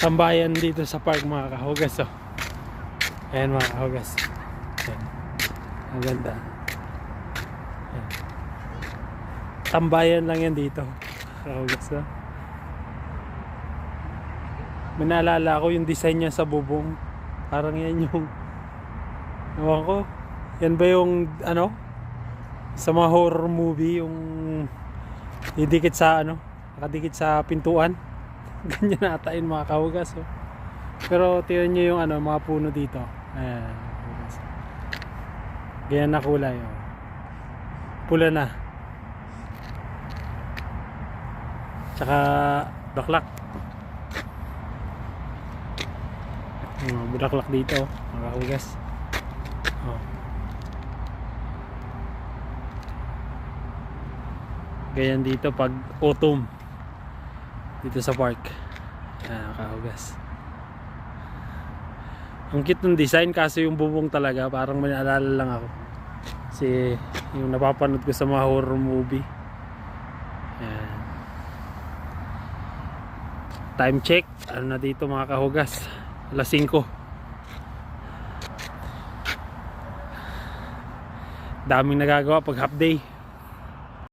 tambayan dito sa park mga kahugas. Oh. Ayan mga kahugas. Ayan. Ang ganda. Ayan. Tambayan lang yan dito kahugas. Oh. May naalala ko yung design niya sa bubong. Parang yan yung ewan ko. Yan ba yung ano sa mga horror movie yung didikit sa ano, nakadikit sa pintuan. Ganyan ata yun mga kahugas. Oh. Pero tingnan nyo yung ano, mga puno dito. Ayan. Ganyan na kulay. Oh. Pula na. Tsaka bulaklak. Bulaklak dito mga kahugas. Oh. Ganyan dito pag autumn dito sa park. Ayan, kahugas. Ang cute ng design kaso yung bubong talaga parang may naalala lang ako kasi yung napapanood ko sa mga horror movie. Ayan. Time check, ano na dito mga kahugas, alas 5. Daming nagagawa pag half day.